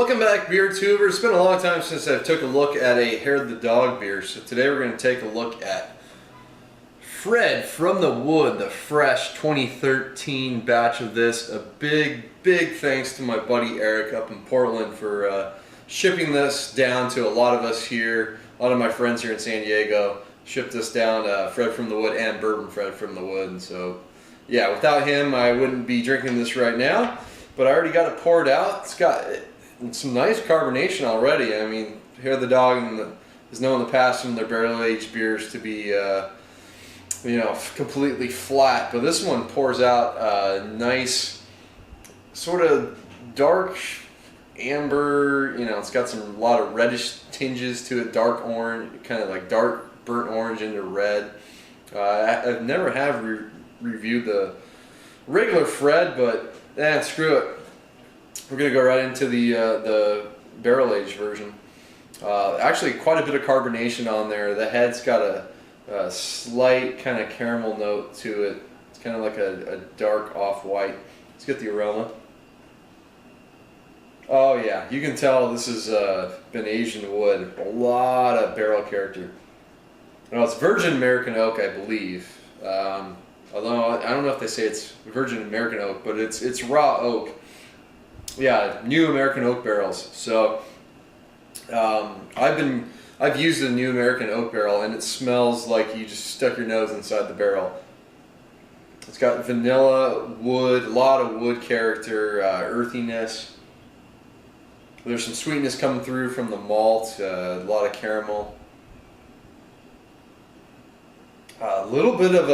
Welcome back, beer tubers. It's been a long time since I took a look at a Hair the Dog beer, so today we're going to take a look at Fred from the Wood, the fresh 2013 batch of this. A big thanks to my buddy Eric up in Portland for shipping this down to a lot of us here. A lot of my friends here in San Diego shipped this down, Fred from the Wood and Bourbon Fred from the Wood. And so yeah, without him I wouldn't be drinking this right now, but I already got it poured out. It's got some nice carbonation already. I mean, Hair the Dog is known in the past from their barrel-aged beers to be, completely flat. But this one pours out nice, sort of dark amber. It's got a lot of reddish tinges to it, dark orange, kind of like dark burnt orange into red. I've never reviewed the regular Fred, but screw it. We're going to go right into the barrel-aged version. Actually, quite a bit of carbonation on there. The head's got a slight kind of caramel note to it. It's kind of like a dark off-white. Let's get the aroma. Oh yeah, you can tell this has been aged in wood. A lot of barrel character. Well, it's virgin American oak, I believe. Although I don't know if they say it's virgin American oak, but it's raw oak. Yeah, new American oak barrels. So I've used a new American oak barrel, and it smells like you just stuck your nose inside the barrel. It's got vanilla, wood, a lot of wood character, earthiness. There's some sweetness coming through from the malt, a lot of caramel. A little bit of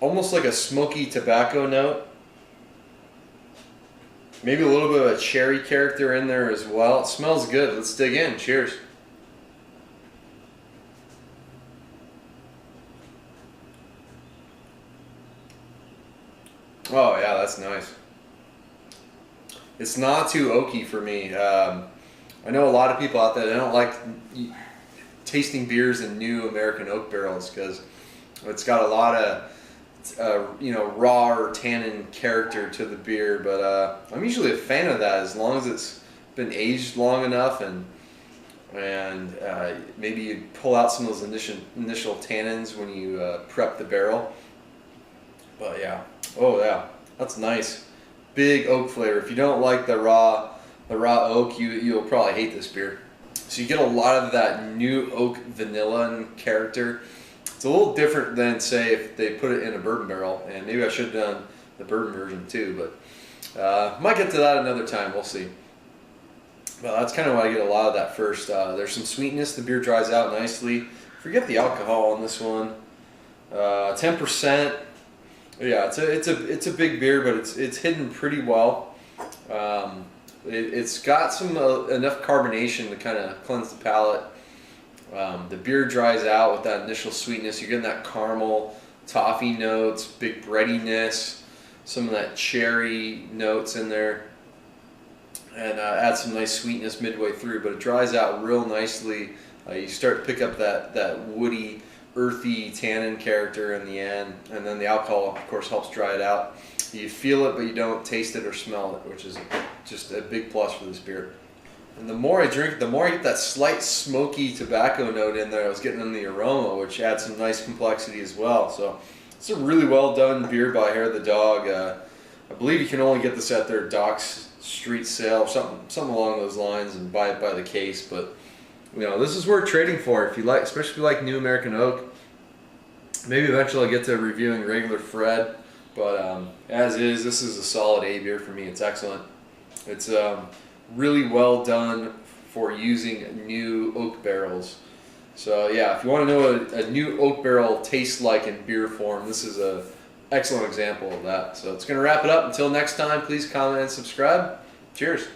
almost like a smoky tobacco note. Maybe a little bit of a cherry character in there as well. It smells good. Let's dig in. Cheers. Oh yeah, that's nice. It's not too oaky for me. I know a lot of people out there that don't like tasting beers in new American oak barrels because it's got a lot of raw or tannin character to the beer, but I'm usually a fan of that as long as it's been aged long enough and maybe you pull out some of those initial tannins when you prep the barrel. But yeah, oh yeah, that's nice. Big oak flavor. If you don't like the raw oak, you'll probably hate this beer. So you get a lot of that new oak vanilla and character. It's a little different than, say, if they put it in a bourbon barrel, and maybe I should have done the bourbon version too, but might get to that another time, we'll see. But that's kind of why I get a lot of that first. There's some sweetness, the beer dries out nicely. Forget the alcohol on this one. 10%. Yeah, it's a big beer, but it's hidden pretty well. It's got some enough carbonation to kind of cleanse the palate. The beer dries out with that initial sweetness. You're getting that caramel, toffee notes, big breadiness, some of that cherry notes in there, and add some nice sweetness midway through. But it dries out real nicely. You start to pick up that woody, earthy tannin character in the end, and then the alcohol, of course, helps dry it out. You feel it, but you don't taste it or smell it, which is just a big plus for this beer. And the more I drink, the more I get that slight smoky tobacco note in there. I was getting in the aroma, which adds some nice complexity as well. So it's a really well done beer by Hair the Dog. I believe you can only get this at their Docks Street sale, something along those lines, and buy it by the case. But this is worth trading for if you like, especially if you like new American oak. Maybe eventually I'll get to reviewing regular Fred, but as is, this is a solid A beer for me. It's excellent. It's really well done for using new oak barrels. So yeah, if you want to know what a new oak barrel tastes like in beer form, this is an excellent example of that. So it's going to wrap it up. Until next time, please comment and subscribe. Cheers.